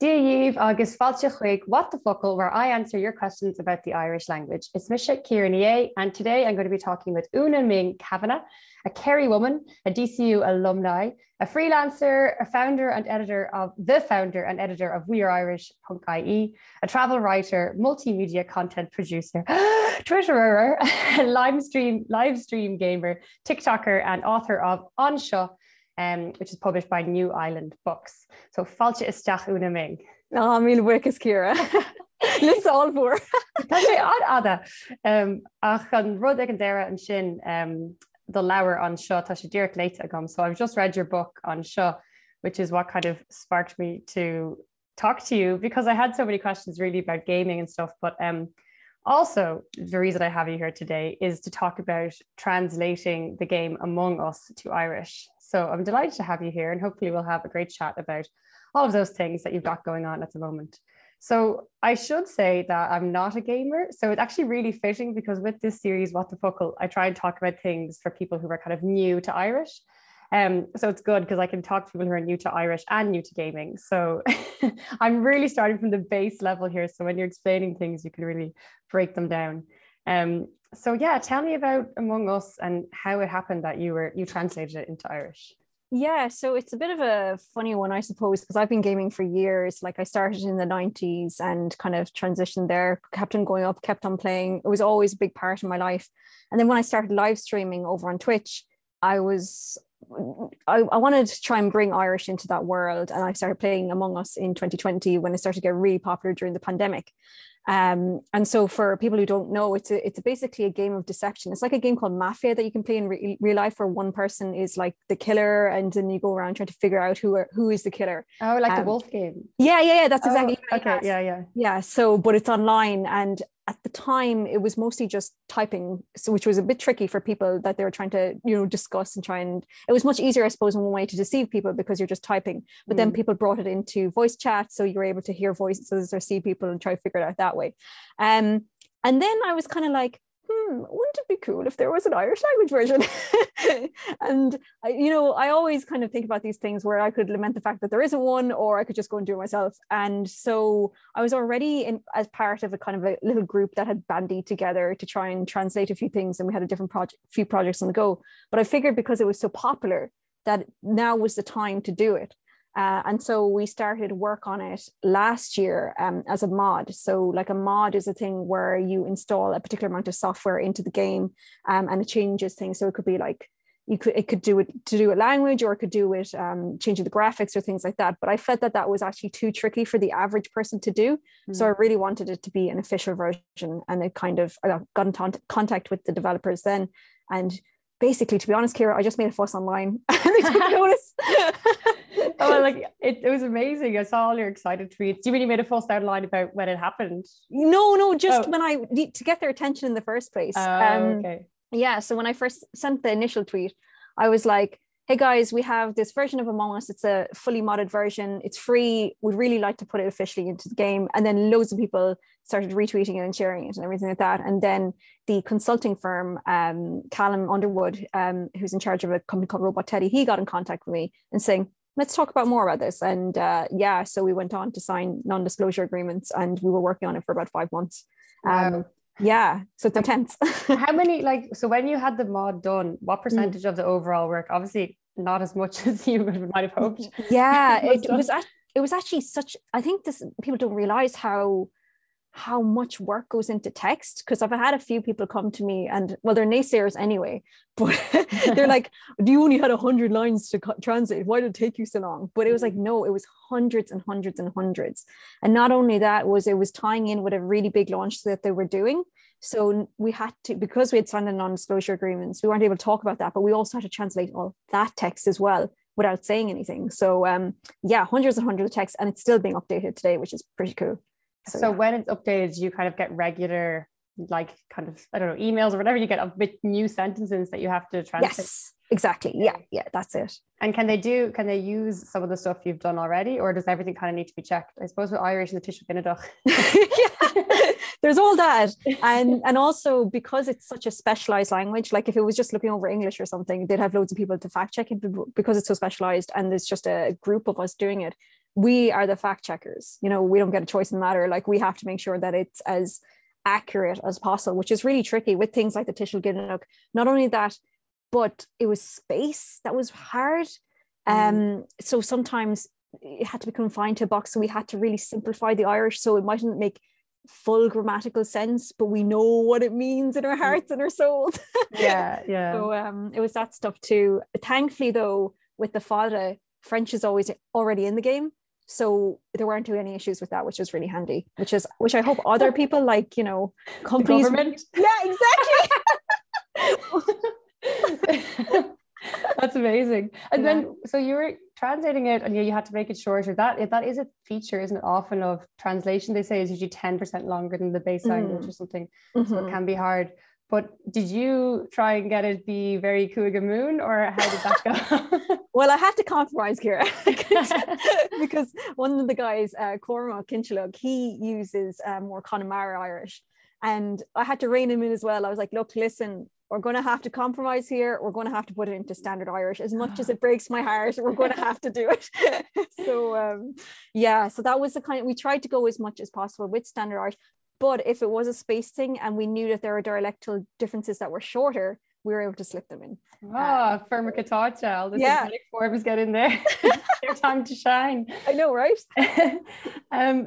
Díomh agus fáilte chuig What the Focal, where I answer your questions about the Irish language. It's Misha Ciara, and today I'm going to be talking with Úna-Minh Kavanagh, a Kerry woman, a DCU alumni, a freelancer, a founder and editor of weareirish.ie, a travel writer, multimedia content producer, Twitterer, live stream gamer, TikToker, and author of Anseo, which is published by New Island Books. So fáilte isteach Úna-Minh. Míle buchas Ciara. Lis all voor. Tá sé ada. Ach an rud ag an deire an sin the leabhar Anseo tá sé díreach léite agam. So I've just read your book Anseo, which is what kind of sparked me to talk to you, because I had so many questions really about gaming and stuff. But also, the reason I have you here today is to talk about translating the game Among Us to Irish. So I'm delighted to have you here, and hopefully we'll have a great chat about all of those things that you've got going on at the moment. So I should say that I'm not a gamer, so it's actually really fitting, because with this series, What the Focal, I try and talk about things for people who are kind of new to Irish. So it's good because I can talk to people who are new to Irish and new to gaming. So I'm really starting from the base level here. So when you're explaining things, you can really break them down. So yeah, tell me about Among Us and how it happened that you translated it into Irish. Yeah, so it's a bit of a funny one, I suppose, because I've been gaming for years. Like I started in the 90s and kind of transitioned there, kept on going up, kept on playing. It was always a big part of my life. And then when I started live streaming over on Twitch, I wanted to try and bring Irish into that world, and I started playing Among Us in 2020 when it started to get really popular during the pandemic. And so for people who don't know, it's basically a game of deception. It's like a game called Mafia that you can play in real life, where one person is like the killer, and then you go around trying to figure out who is the killer. Oh, like the wolf game. Yeah, that's exactly. Okay, yeah. So, but it's online, and at the time it was mostly just typing, so which was a bit tricky for people that they were trying to, discuss and try, and it was much easier, I suppose, in one way to deceive people because you're just typing. But then people brought it into voice chat, so you're able to hear voices or see people and try to figure it out that way. And then I was kind of like, wouldn't it be cool if there was an Irish language version? And I always kind of think about these things where I could lament the fact that there isn't one, or I could just go and do it myself. And so I was already as part of a kind of a little group that had bandied together to try and translate a few things, and we had a few projects on the go. But I figured because it was so popular that now was the time to do it. And so we started work on it last year as a mod. So like a mod is a thing where you install a particular amount of software into the game, and it changes things. So it could be like, it could do it to do with language, or it could do with changing the graphics or things like that. But I felt that was actually too tricky for the average person to do. So I really wanted it to be an official version, and I got in contact with the developers then. And basically, to be honest, Ciara, I just made a fuss online and they took notice. Oh, like it was amazing. I saw all your excited tweets. Do you mean you made a fuss online about when it happened? No, just when to get their attention in the first place. Okay. Yeah, so when I first sent the initial tweet, I was like, hey guys, we have this version of Among Us. It's a fully modded version. It's free. We'd really like to put it officially into the game. And then loads of people started retweeting it and sharing it and everything like that. And then the consulting firm, Callum Underwood, who's in charge of a company called Robot Teddy, he got in contact with me and saying, let's talk about more about this. And so we went on to sign non-disclosure agreements, and we were working on it for about 5 months. Wow. Yeah, so it's intense. How many, so when you had the mod done, what percentage of the overall work? Obviously not as much as you might have hoped. Yeah, it was actually such, I think people don't realize how much work goes into text, because I've had a few people come to me, and well, they're naysayers anyway, but they're like, you only had 100 lines to translate, why did it take you so long? But it was like, no, it was hundreds and hundreds and hundreds. And not only that, it was tying in with a really big launch that they were doing. So we had to, because we had signed the non-disclosure agreements, we weren't able to talk about that, but we also had to translate all that text as well without saying anything. So hundreds and hundreds of texts, and it's still being updated today, which is pretty cool. So when it's updated, you kind of get regular, like kind of, I don't know, emails or whatever, you get with new sentences that you have to translate. Yes, exactly. Yeah, that's it. And can they use some of the stuff you've done already, or does everything kind of need to be checked? I suppose with Irish and the Tishuk Inadach. Yeah, there's all that. And also because it's such a specialized language, like if it was just looking over English or something, they'd have loads of people to fact check it, because it's so specialized and there's just a group of us doing it. we are the fact checkers. You know, we don't get a choice in the matter. Like, we have to make sure that it's as accurate as possible, which is really tricky with things like the Tishel Ginnock. Not only that, but it was space that was hard. So sometimes it had to be confined to a box, so we had to really simplify the Irish so it mightn't make full grammatical sense, but we know what it means in our hearts and our souls. Yeah. So it was that stuff too. Thankfully though, with the Fada, French is always already in the game, so there weren't too any issues with that, which was really handy, which I hope other people, like, you know, companies, the government. Yeah, exactly. That's amazing. And then, so you were translating it, and you had to make it shorter. That is a feature, isn't it, often of translation? They say is usually 10% longer than the base language or something, so it can be hard. But did you try and get it be very Cúige Moon, or how did that go? Well, I had to compromise, Ciara, because one of the guys, Cormac Kinchelough, he uses more Connemara Irish, and I had to rein him in as well. I was like, look, listen, we're going to have to compromise here. We're going to have to put it into standard Irish. As much as it breaks my heart, we're going to have to do it. So so that was the kind of, we tried to go as much as possible with standard Irish. But if it was a space thing and we knew that there were dialectal differences that were shorter, we were able to slip them in. Ferma Catácha, all the synthetic forms get in there. Your time to shine. I know, right?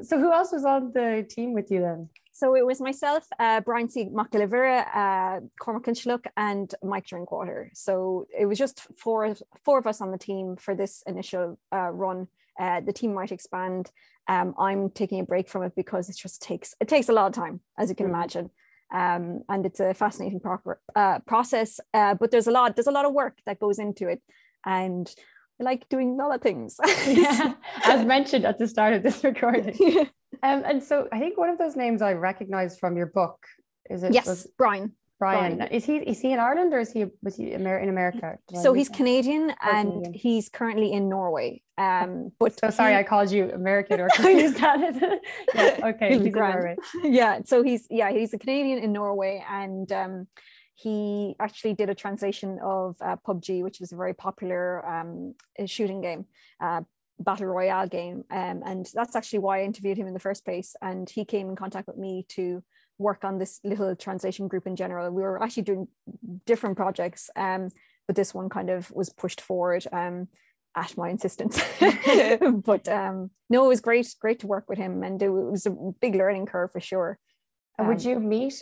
So who else was on the team with you then? So it was myself, Brian C. McEvoy, Cormac Kinchelough, and Mike Drinkwater. So it was just four of us on the team for this initial run. The team might expand. I'm taking a break from it because it just takes a lot of time, as you can imagine. And it's a fascinating process, but there's a lot of work that goes into it, and I like doing a lot of things. As mentioned at the start of this recording. And so I think one of those names I recognized from your book, is it? Yes, Brian. Is he in Ireland, or was he in America? So he's Canadian, and he's currently in Norway. Sorry, I called you American or confused that. Yeah, okay, he's in Norway. Yeah, so he's a Canadian in Norway, and he actually did a translation of PUBG, which is a very popular shooting game, battle royale game, and that's actually why I interviewed him in the first place. And he came in contact with me to work on this little translation group in general. We were actually doing different projects, but this one kind of was pushed forward at my insistence. But no, it was great to work with him, and it was a big learning curve for sure. And would you meet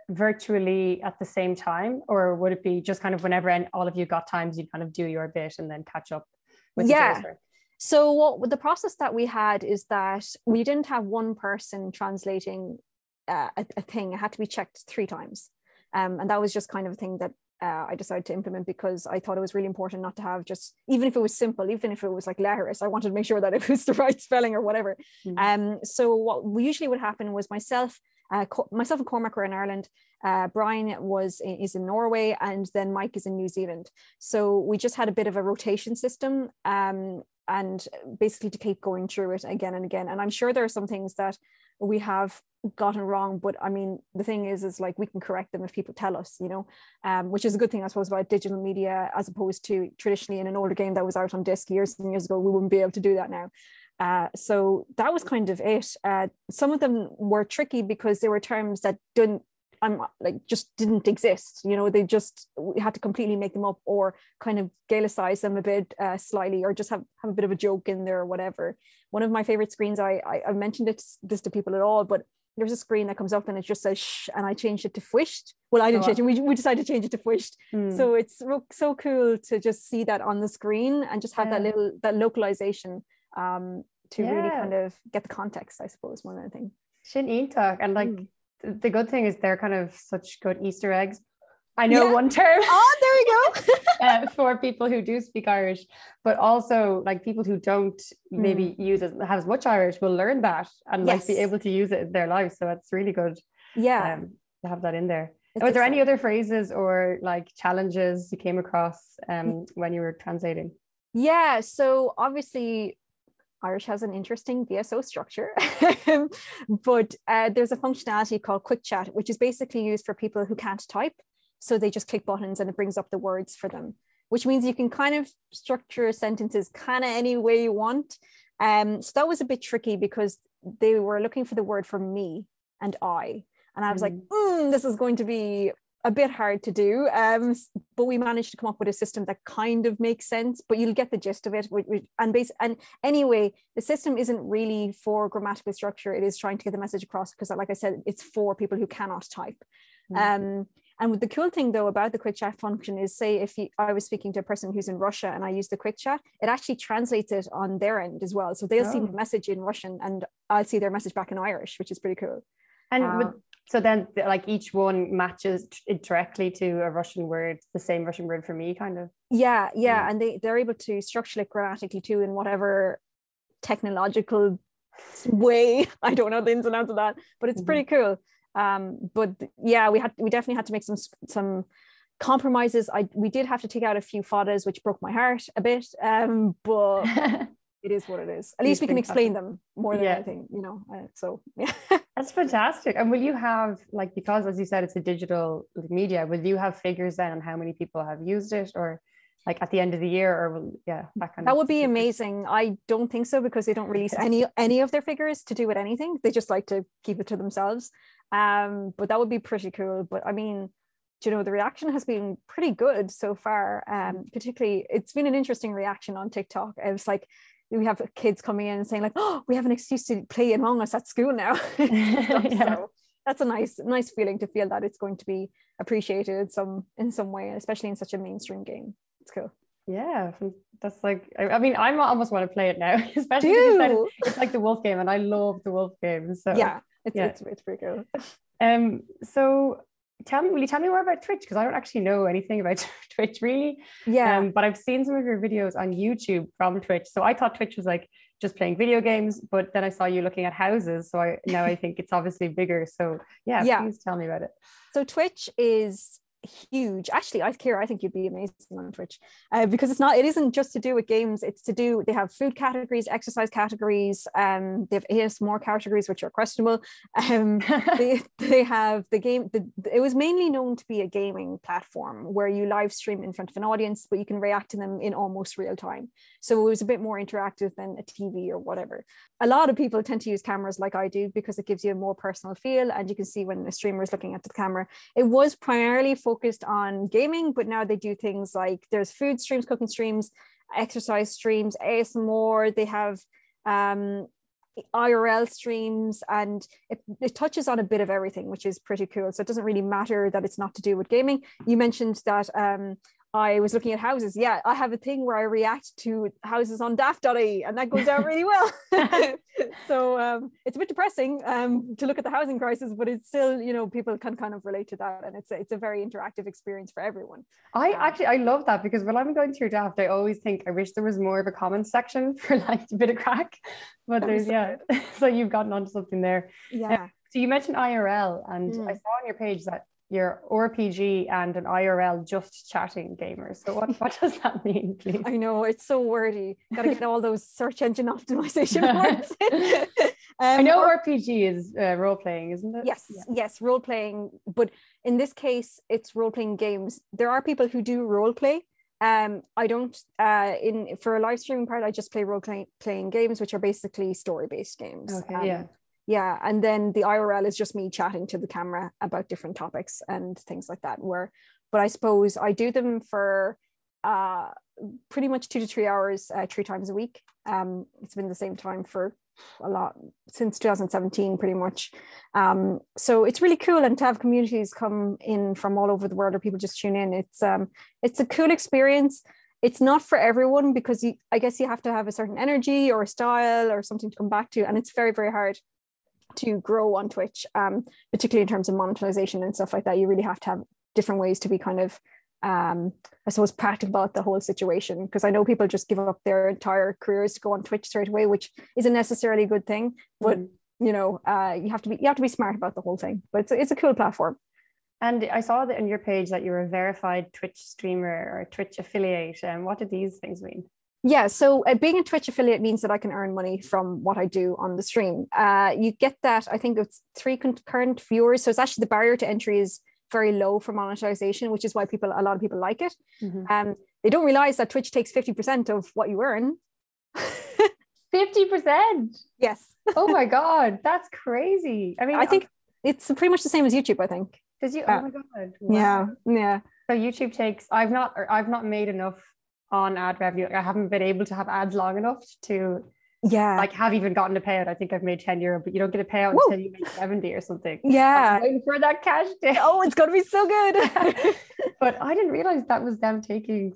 virtually at the same time, or would it be just kind of whenever all of you got times, you'd kind of do your bit and then catch up with the day's work? So the process that we had is that we didn't have one person translating a thing. It had to be checked 3 times, and that was just kind of a thing that I decided to implement, because I thought it was really important not to have just, even if it was simple, even if it was like letters, I wanted to make sure that it was the right spelling or whatever. So what usually would happen was myself and Cormac were in Ireland, Brian is in Norway, and then Mike is in New Zealand. So we just had a bit of a rotation system, and basically to keep going through it again and again. And I'm sure there are some things that we have gotten wrong, but I mean, the thing is like we can correct them if people tell us, you know, which is a good thing, I suppose, about digital media, as opposed to traditionally in an older game that was out on disc years and years ago. We wouldn't be able to do that now. So that was kind of it. Some of them were tricky because there were terms that just didn't exist. You know, we had to completely make them up, or kind of Gaelicize them a bit slightly, or just have a bit of a joke in there or whatever. One of my favorite screens, I mentioned this to people at all, but there's a screen that comes up and it just says shh, and I changed it to fwished. Well, I didn't change it. We decided to change it to fwished. So it's so cool to just see that on the screen and just have that localization to really kind of get the context, I suppose, more than anything. Sin ítach, and like the good thing is they're kind of such good Easter eggs. I know one term. Oh, there we go. For people who do speak Irish, but also like people who don't maybe have as much Irish will learn that and like be able to use it in their lives. So it's really good. To have that in there. Was there any other phrases or like challenges you came across when you were translating? Yeah. So obviously Irish has an interesting VSO structure, but there's a functionality called Quick Chat, which is basically used for people who can't type. So they just click buttons and it brings up the words for them, which means you can kind of structure sentences kind of any way you want. So that was a bit tricky because they were looking for the word for me and I. And I was like, this is going to be a bit hard to do. But we managed to come up with a system that kind of makes sense, but you'll get the gist of it. And anyway, the system isn't really for grammatical structure. It is trying to get the message across because, like I said, it's for people who cannot type. And the cool thing though about the quick chat function is, say if I was speaking to a person who's in Russia and I use the quick chat, it actually translates it on their end as well. So they'll see the message in Russian and I'll see their message back in Irish, which is pretty cool. And so then like each one matches it directly to a Russian word, the same Russian word for me kind of. Yeah. And they're able to structure it grammatically too in whatever technological way. I don't know the ins and outs of that, but it's pretty cool. But yeah, we definitely had to make some compromises. We did have to take out a few fodders, which broke my heart a bit. But it is what it is. At least we can explain them more than anything, so yeah. That's fantastic. And will you have, like, because as you said, it's a digital media, will you have figures then on how many people have used it, or like at the end of the year, or that would be amazing. I don't think so, because they don't release any of their figures to do with anything. They just like to keep it to themselves. But that would be pretty cool. But I mean, the reaction has been pretty good so far. Particularly, it's been an interesting reaction on TikTok. It was like, we have kids coming in and saying like, oh, we have an excuse to play Among Us at school now. So that's a nice feeling to feel that it's going to be appreciated in some way, especially in such a mainstream game. It's cool. Yeah, that's like, I mean, I almost want to play it now, especially because you said it's like the wolf game, and I love the wolf game. So yeah, it's pretty cool. So will you tell me more about Twitch? Because I don't actually know anything about Twitch really. Yeah. But I've seen some of your videos on YouTube from Twitch. So I thought Twitch was like just playing video games, but then I saw you looking at houses. So now I think it's obviously bigger. So yeah, please tell me about it. So Twitch is huge. Actually, Ciara, I think you'd be amazing on Twitch, because it isn't just to do with games. They have food categories, exercise categories, they have ASMR categories, which are questionable. They have the game. It was mainly known to be a gaming platform where you live stream in front of an audience, but you can react to them in almost real time. So it was a bit more interactive than a TV or whatever. A lot of people tend to use cameras like I do because it gives you a more personal feel, and you can see when a streamer is looking at the camera. It was primarily focused on gaming, but now they do things like there's food streams, cooking streams, exercise streams, ASMR. They have IRL streams, and it touches on a bit of everything, which is pretty cool. So it doesn't really matter that it's not to do with gaming. You mentioned that I was looking at houses. Yeah, I have a thing where I react to houses on daft.ie, and that goes down really well. So it's a bit depressing to look at the housing crisis, but it's still, people can kind of relate to that, and it's a very interactive experience for everyone. I love that, because when I'm going through daft, I always think I wish there was more of a comments section for like a bit of crack, but there's so you've gotten onto something there. Yeah. So you mentioned IRL, and I saw on your page that you're RPG and an IRL just chatting gamer. So what does that mean, please? I know, it's so wordy. Got to get all those search engine optimization words. I know RPG is role playing, isn't it? Yes, role playing. But in this case, it's role playing games. There are people who do role play. I don't. For a live streaming part, I just play role playing games, which are basically story based games. Okay. Yeah, and then the IRL is just me chatting to the camera about different topics and things like that. But I suppose I do them for pretty much 2 to 3 hours, 3 times a week. It's been the same time for a lot since 2017, pretty much. So it's really cool, and to have communities come in from all over the world, or people just tune in. It's a cool experience. It's not for everyone, because I guess you have to have a certain energy or a style or something to come back to, and it's very, very hard to grow on Twitch, particularly in terms of monetization and stuff like that. You really have to have different ways to be kind of, I suppose, practical about the whole situation, because I know people just give up their entire careers to go on Twitch straight away, which isn't necessarily a good thing. But you have to be smart about the whole thing. But it's a cool platform. And I saw that on your page that you're a verified Twitch streamer or a Twitch affiliate. And what do these things mean? Yeah, so being a Twitch affiliate means that I can earn money from what I do on the stream. You get that, I think it's 3 concurrent viewers. So it's actually, the barrier to entry is very low for monetization, which is why a lot of people like it. They don't realize that Twitch takes 50% of what you earn. 50%. Yes. Oh my God, that's crazy. I mean, I think it's pretty much the same as YouTube, I think. Does you? Oh my God. Wow. Yeah. So YouTube takes, I've not made enough on ad revenue. I haven't been able to have ads long enough to have even gotten a payout. I think I've made €10, but you don't get a payout until you make 70 or something. Yeah. I'm waiting for that cash day. Oh, it's going to be so good. But I didn't realize that was them taking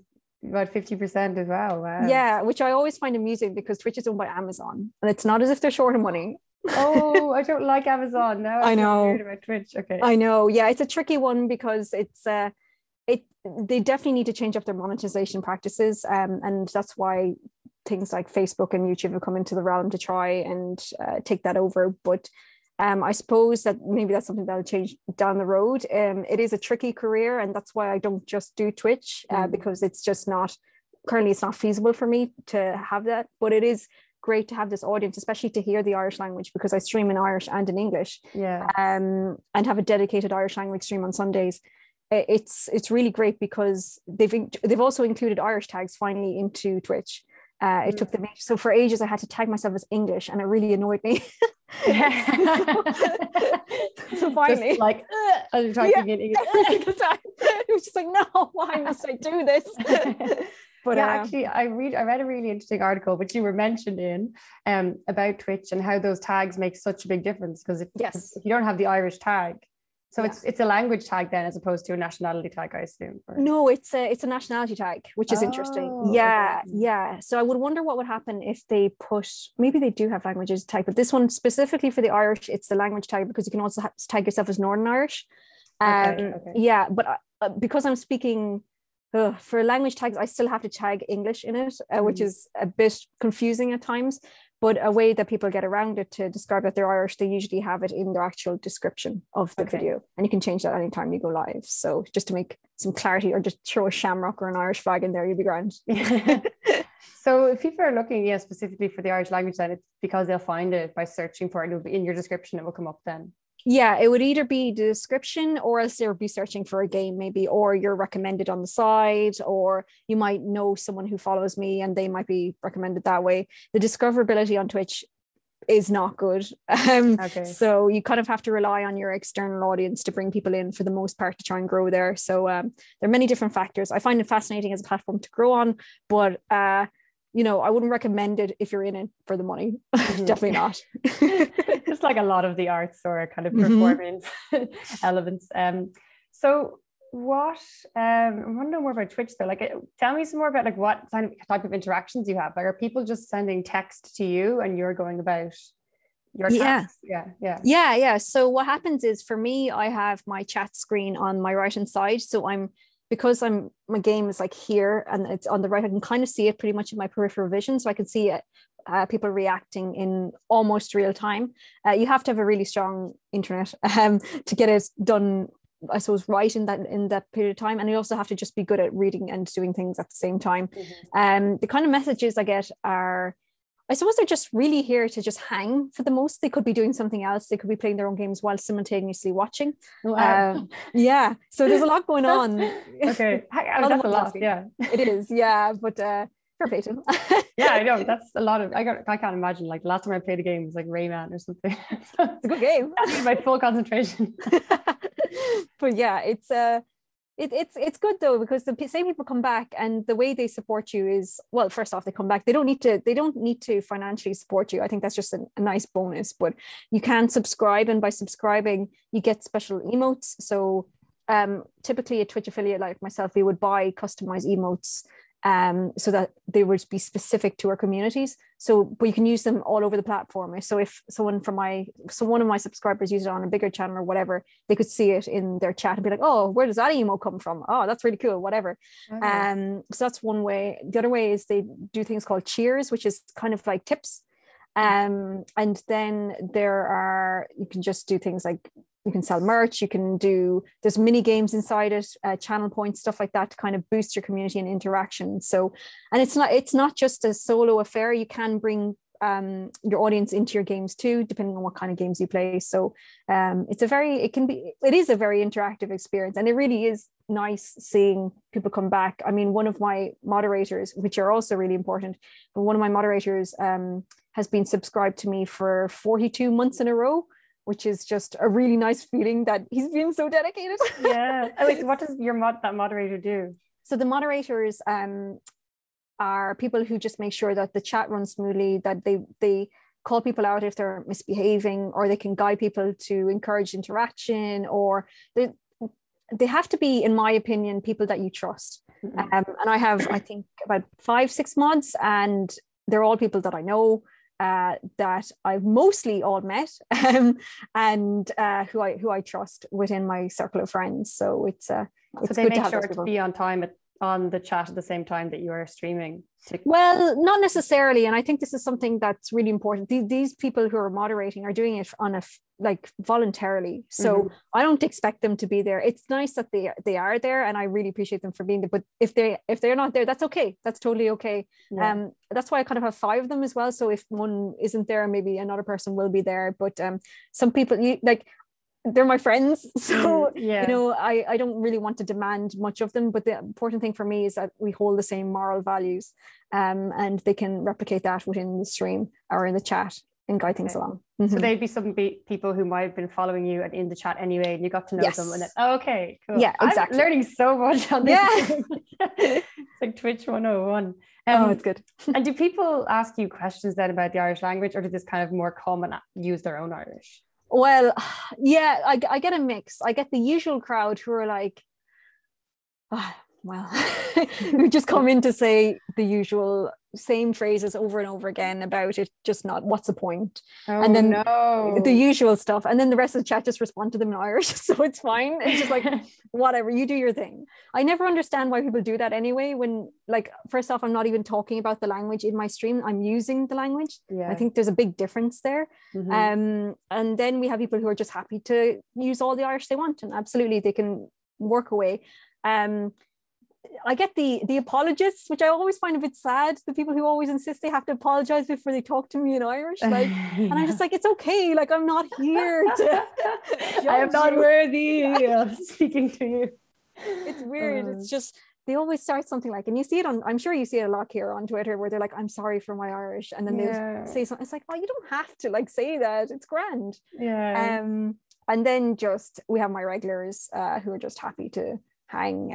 about 50% as well. Wow. Yeah, which I always find amusing because Twitch is owned by Amazon and it's not as if they're short of money. Oh, I don't like Amazon. Now I know. Weird about Twitch. Okay. I know. Yeah, it's a tricky one because they definitely need to change up their monetization practices. And that's why things like Facebook and YouTube have come into the realm to try and take that over. But I suppose that maybe that's something that'll change down the road. It is a tricky career, and that's why I don't just do Twitch because it's just currently it's not feasible for me to have that. But it is great to have this audience, especially to hear the Irish language, because I stream in Irish and in English. Yeah. And have a dedicated Irish language stream on Sundays. It's really great because they've also included Irish tags finally into Twitch. It took them so for ages I had to tag myself as English, and it really annoyed me. So finally, just like I'm typing in English every single time. It was just like, no, why must I do this? But actually, I read a really interesting article which you were mentioned in about Twitch and how those tags make such a big difference, because if you don't have the Irish tag. So it's a language tag then, as opposed to a nationality tag, I assume. Or... No, it's a nationality tag, which is interesting. Yeah, okay. Yeah. So I would wonder what would happen if they maybe they do have languages tag, but this one specifically for the Irish, it's the language tag because you can also tag yourself as Northern Irish. Okay. Yeah, but because I'm speaking for language tags, I still have to tag English in it, which is a bit confusing at times. But a way that people get around it to describe that they're Irish, they usually have it in their actual description of the video. And you can change that anytime you go live. So just to make some clarity, or just throw a shamrock or an Irish flag in there, you'll be grand. So if people are looking specifically for the Irish language, then it's because they'll find it by searching for it. It'll be in your description, it will come up then. Yeah, it would either be the description, or else they'll be searching for a game maybe, or you're recommended on the side, or you might know someone who follows me and they might be recommended that way. The discoverability on Twitch is not good. So you kind of have to rely on your external audience to bring people in for the most part to try and grow there. So there are many different factors. I find it fascinating as a platform to grow on, but I wouldn't recommend it if you're in it for the money. Definitely not. Just like a lot of the arts or kind of performance elements. So what, I want to know more about Twitch though. Like, tell me some more about like what type of interactions you have. Like, are people just sending text to you and you're going about your tasks? Yeah. So what happens is, for me, I have my chat screen on my right hand side. So my game is like here and it's on the right. I can kind of see it pretty much in my peripheral vision. So I can see it, people reacting in almost real time. You have to have a really strong internet to get it done, I suppose, right in that period of time. And you also have to just be good at reading and doing things at the same time. The kind of messages I get are, I suppose, they're just really here to just hang for the most. They could be doing something else. They could be playing their own games while simultaneously watching. Wow. So there's a lot going on. Okay. That's a lot. Yeah. It is. Yeah. But fair play to them. Yeah, I know. That's a lot of, I can't imagine. Like, last time I played a game was like Rayman or something. It's a good game. I need my full concentration. But yeah, it's good though, because the same people come back, and the way they support you is, well, first off, they come back. They don't need to financially support you. I think that's just a nice bonus, but you can subscribe, and by subscribing you get special emotes. So typically a Twitch affiliate like myself, we would buy customized emotes so that they would be specific to our communities. But you can use them all over the platform. So if one of my subscribers used it on a bigger channel or whatever, they could see it in their chat and be like, oh, where does that emote come from? Oh, that's really cool, whatever. So that's one way. The other way is they do things called cheers, which is kind of like tips. And then you can just do things like, you can sell merch, there's mini games inside it, channel points, stuff like that, to kind of boost your community and interaction. So, and it's not just a solo affair. You can bring your audience into your games too, depending on what kind of games you play. So it is a very interactive experience, and it really is nice seeing people come back. I mean, one of my moderators, which are also really important, but one of my moderators has been subscribed to me for 42 months in a row, which is just a really nice feeling that he's been so dedicated. Yeah. Wait, what does that moderator do? So the moderators are people who just make sure that the chat runs smoothly, that they call people out if they're misbehaving, or they can guide people to encourage interaction, or they have to be, in my opinion, people that you trust. Mm-hmm. And I have, I think, about 5-6 mods, and they're all people that I know, that I've mostly all met, and who I trust within my circle of friends. So it's so they make sure to be on time on the chat at the same time that you are streaming. Well, not necessarily, and I think this is something that's really important. These people who are moderating are doing it on voluntarily, so I don't expect them to be there. It's nice that they are there, and I really appreciate them for being there. But if they're not there, that's okay. That's totally okay. Yeah. That's why I kind of have 5 of them as well. So if one isn't there, maybe another person will be there. But some people, they're my friends, so I don't really want to demand much of them, but the important thing for me is that we hold the same moral values, and they can replicate that within the stream or in the chat and guide things along. So they'd be some people who might have been following you and in the chat anyway, and you got to know them, and then okay, cool. Yeah, exactly. I'm learning so much on this. It's like Twitch 101. It's good. And do people ask you questions then about the Irish language, or do this kind of more come and use their own Irish? Well, yeah, I get a mix. I get the usual crowd who are like, who just come in to say the usual same phrases over and over again about it, just not what's the point. And then the usual stuff. And then the rest of the chat just respond to them in Irish. So it's fine. It's just like, whatever, you do your thing. I never understand why people do that anyway, when, like, first off, I'm not even talking about the language in my stream. I'm using the language. Yeah. I think there's a big difference there. And then we have people who are just happy to use all the Irish they want, and absolutely they can work away. I get the apologists, which I always find a bit sad. The people who always insist they have to apologize before they talk to me in Irish, like, and I'm just like, it's okay. Like, I'm not here to. I am not worthy of speaking to you. It's weird. It's just they always start something like, and you see it on. I'm sure you see it a lot here on Twitter, where they're like, "I'm sorry for my Irish," and then they say something. It's like, oh, you don't have to like say that. It's grand. Yeah. And then just we have my regulars who are just happy to hang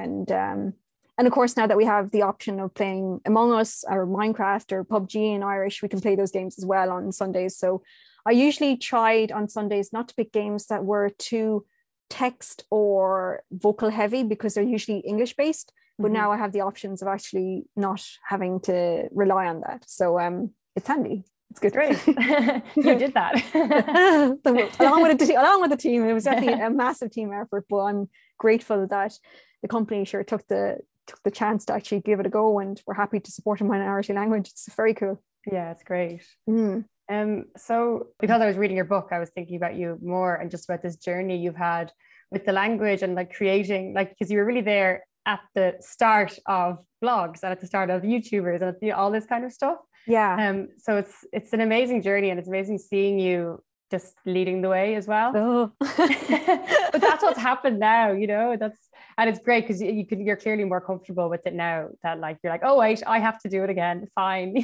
and of course, now that we have the option of playing Among Us or Minecraft or PUBG in Irish, we can play those games as well on Sundays. So I usually tried on Sundays not to pick games that were too text or vocal heavy, because they're usually English based. But now I have the options of actually not having to rely on that. So it's handy. It's good. Great. You did that. along with the team. It was definitely a massive team effort, but I'm grateful that the company took the chance to actually give it a go, and we're happy to support a minority language. It's very cool. Yeah, it's great. So because I was reading your book, I was thinking about you more and just about this journey you've had with the language and like creating, like, because you were really there at the start of blogs and at the start of YouTubers and all this kind of stuff. Yeah. So it's an amazing journey, and it's amazing seeing you just leading the way as well. But that's what's happened now, and it's great because you're clearly more comfortable with it now, that like you're like, oh wait, I have to do it again, fine.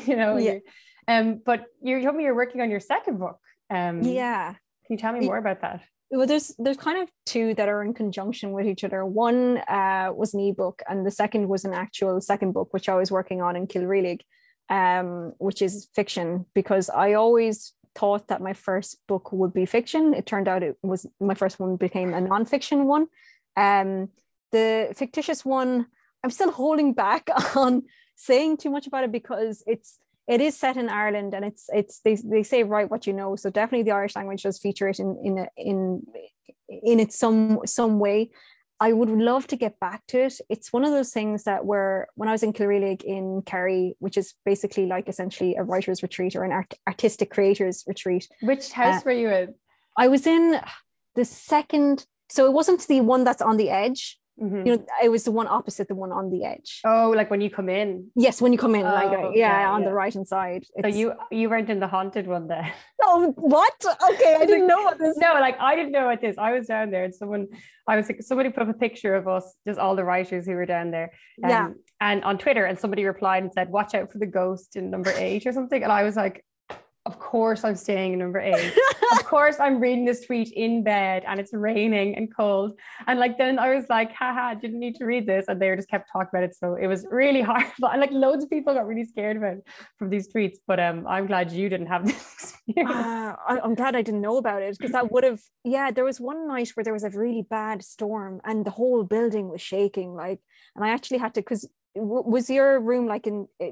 But you told me you're working on your second book. Can you tell me more about that? Well, there's kind of 2 that are in conjunction with each other. One was an ebook, and the second was an actual second book, which I was working on in Cillian, which is fiction, because I always thought that my first book would be fiction. It turned out it was, my first one became a non-fiction one. The fictitious one, I'm still holding back on saying too much about it, because it is set in Ireland, and they say write what you know. So definitely the Irish language does feature it in its some way. I would love to get back to it. It's one of those things that when I was in Cillian in Kerry, which is basically like essentially a writer's retreat or an artistic creators retreat. Which house were you in? I was in the second, so it wasn't the one that's on the edge. It was the one opposite the one on the edge. Oh, like when you come in? Yes, when you come in, on the right hand side. So you weren't in the haunted one then? Oh, what? Okay, I didn't know about this. No, like I didn't know about this. I was down there, and somebody put up a picture of us, just all the writers who were down there. And on Twitter, and somebody replied and said, "Watch out for the ghost in number 8" or something. And I was like, Of course I'm staying in number 8. Of course I'm reading this tweet in bed and it's raining and cold. And like then I was like, haha, didn't need to read this. And they just kept talking about it. So it was really hard. But like loads of people got really scared about it from these tweets. But I'm glad you didn't have this experience. I'm glad I didn't know about it, because that would have, there was one night where there was a really bad storm and the whole building was shaking. Like, and I actually had to, because was your room like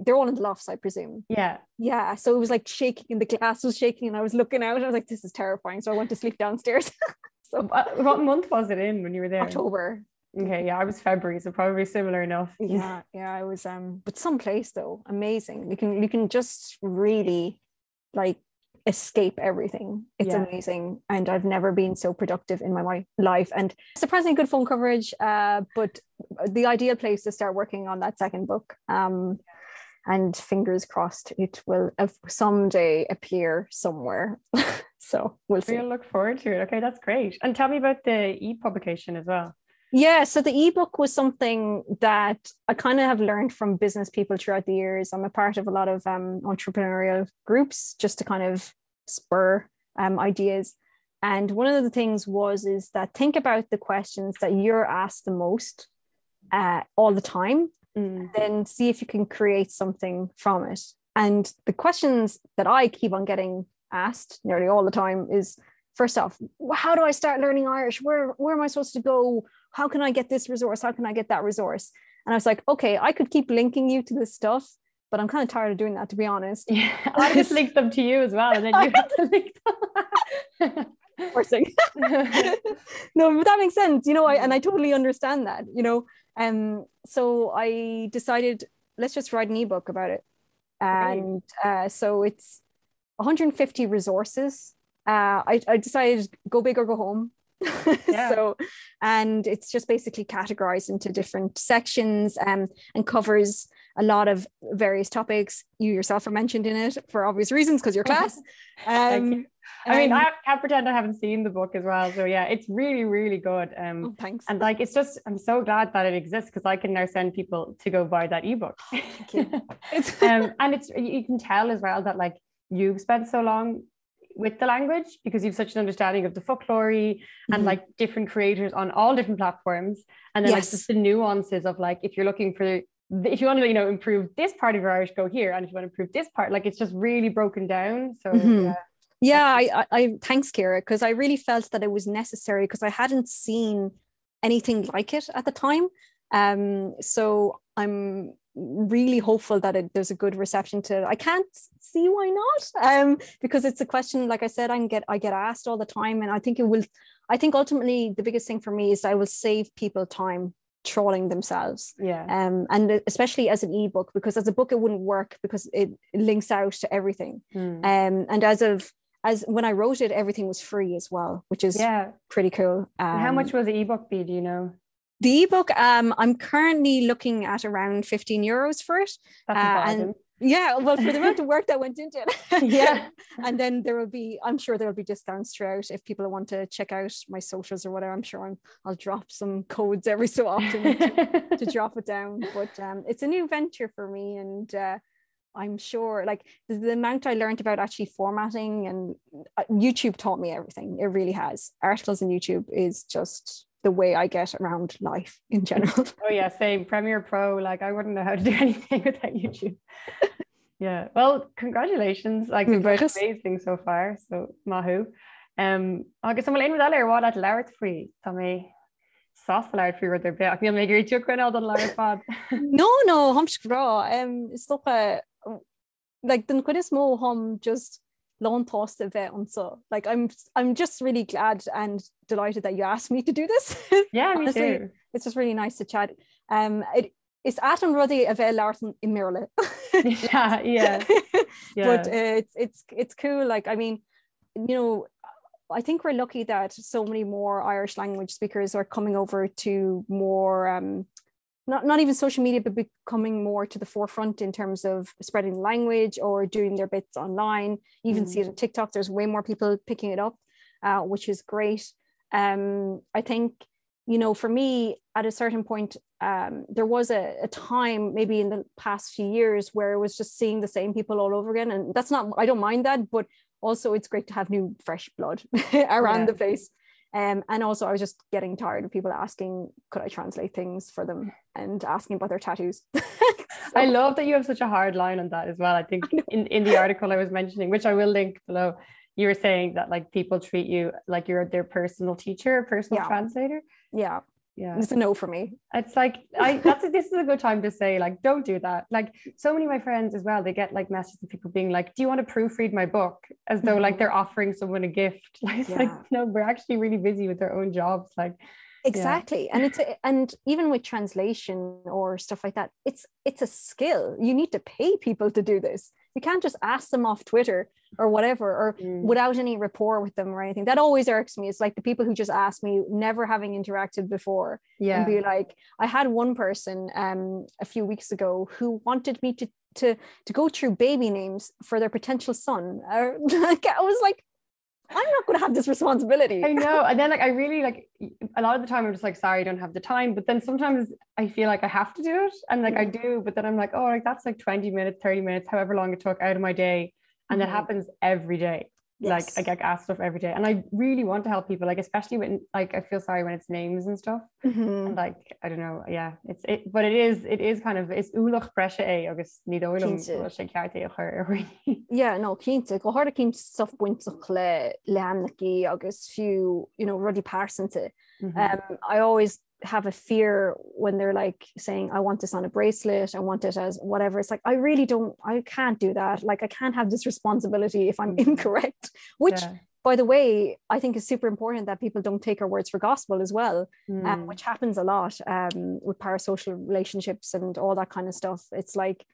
they're all in the lofts, I presume? Yeah, so it was like shaking and the glass was shaking and I was looking out and I was like, this is terrifying, so I went to sleep downstairs. So what month was it in when you were there? October. Okay, yeah, I was February, so probably similar enough. Yeah, I was but some place though, amazing. You can just really like escape everything. It's amazing, and I've never been so productive in my life, and surprisingly good phone coverage, but the ideal place to start working on that second book, and fingers crossed it will someday appear somewhere. So we'll see. We'll look forward to it. Okay, that's great. And tell me about the e-publication as well. Yeah, so the ebook was something that I kind of have learned from business people throughout the years. I'm a part of a lot of entrepreneurial groups just to kind of spur ideas. And one of the things is that think about the questions that you're asked the most all the time, then see if you can create something from it. And the questions that I keep on getting asked nearly all the time is, first off, how do I start learning Irish? Where am I supposed to go? How can I get this resource? How can I get that resource? And I was like, okay, I could keep linking you to this stuff, but I'm kind of tired of doing that, to be honest. Yeah, I just linked them to you as well, and then you have to link them. Forcing. No, but that makes sense, and I totally understand that, so I decided, let's just write an ebook about it. And so it's 150 resources. I decided go big or go home. So, and it's just basically categorized into different sections, and covers a lot of various topics. You yourself are mentioned in it for obvious reasons because you're class. Thank you. I mean, I can't pretend I haven't seen the book as well. So yeah, it's really, really good. Thanks. And like, it's just, I'm so glad that it exists because I can now send people to go buy that ebook. Thank you. And it's, you can tell as well that like you've spent so long with the language because you've such an understanding of the folklore and like different creators on all different platforms. And then like just the nuances of like, if you're looking for, if you want to, improve this part of your Irish, go here. And if you want to improve this part, like it's just really broken down. So I thanks, Ciara, because I really felt that it was necessary because I hadn't seen anything like it at the time. So I'm really hopeful that there's a good reception to it. I can't see why not, because it's a question, like I said, I get asked all the time, and I think ultimately the biggest thing for me is I will save people time trawling themselves, and especially as an ebook, because as a book it wouldn't work because it links out to everything. And as when I wrote it, everything was free as well, which is pretty cool. How much will the ebook be, do you know? The ebook, I'm currently looking at around €15 for it. That's well, for the amount of work that went into it. And then I'm sure there will be discounts throughout if people want to check out my socials or whatever. I'm sure I'll drop some codes every so often to drop it down. But it's a new venture for me, and I'm sure like the amount I learned about actually formatting, and YouTube taught me everything. It really has. Articles on YouTube is just the way I get around life in general. Oh yeah, same. Premiere Pro, like I wouldn't know how to do anything without YouTube. Yeah, well, congratulations, like it's amazing so far, so mahu. Agus am léon eile ar bhád at leabhart faoi, tá mé sásta leabhart faoi rud ar bit, ach níl mé gurí tú cuineál don leabhar fad. No, hamsc rá. Is stocha like den cuid is mó hom just lántásta a bheith an so. Like I'm just really glad and delighted that you asked me to do this. Yeah, honestly, me too. It's just really nice to chat. It's at an ruddy a bheith leartan in Muireann. Yeah. But it's cool. Like, I mean, I think we're lucky that so many more Irish language speakers are coming over to more not even social media, but becoming more to the forefront in terms of spreading the language or doing their bits online. You even see it on TikTok. There's way more people picking it up, which is great. I think you know, for me, at a certain point, there was a time maybe in the past few years where it was just seeing the same people all over again. And that's not, I don't mind that, but also it's great to have new, fresh blood around the place. And also I was just getting tired of people asking, could I translate things for them and asking about their tattoos. I love that you have such a hard line on that as well. I think in the article I was mentioning, which I will link below, you were saying that like people treat you like you're their personal teacher, personal translator. Yeah. It's a no for me. It's like this is a good time to say like don't do that. Like so many of my friends as well, they get like messages of people being like, do you want to proofread my book, as though like they're offering someone a gift. Like it's like, no, we're actually really busy with their own jobs. Like exactly. And and even with translation or stuff like that, it's a skill. You need to pay people to do this. You can't just ask them off Twitter or whatever, or without any rapport with them or anything. That always irks me. It's like the people who just ask me, never having interacted before, and be like, I had one person a few weeks ago who wanted me to go through baby names for their potential son. I was like, I'm not going to have this responsibility. I know. And then like I really like a lot of the time I'm just like, sorry, I don't have the time. But then sometimes I feel like I have to do it, and like I do, but then I'm like, oh, like that's like 20 minutes, 30 minutes, however long it took out of my day. And that happens every day. Like I get asked stuff every day, and I really want to help people, like especially when like I feel sorry when it's names and stuff. And like I don't know, but it is kind of it's úlach breise é agus ní dóilm sé ceartaí a chur. Yeah, no, cínta go háir cín stuff buintach le leannaí agus fiú, you know, ruddy parsanta. I always have a fear when they're like saying, I want this on a bracelet, I want it as whatever. It's like, I can't do that. Like I can't have this responsibility if I'm incorrect, which by the way, I think is super important that people don't take our words for gospel as well, which happens a lot with parasocial relationships and all that kind of stuff. It's like,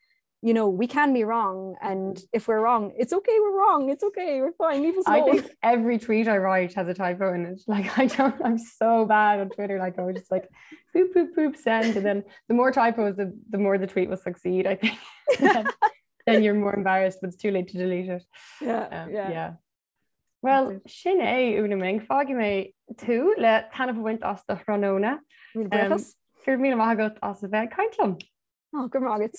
you know, we can be wrong, and if we're wrong, it's okay, we're wrong, it's okay, we're fine, leave us alone. I think every tweet I write has a typo in it. Like I'm so bad on Twitter, like I was just like poop poop poop send, and then the more typos the more the tweet will succeed, I think. Then you're more embarrassed, but it's too late to delete it. Well, sin é Úna-Minh fági mé tú le tanmh bhaint as do Ranóna. Gur míle maith agat as a bheith caiintlam. Oh, good morning.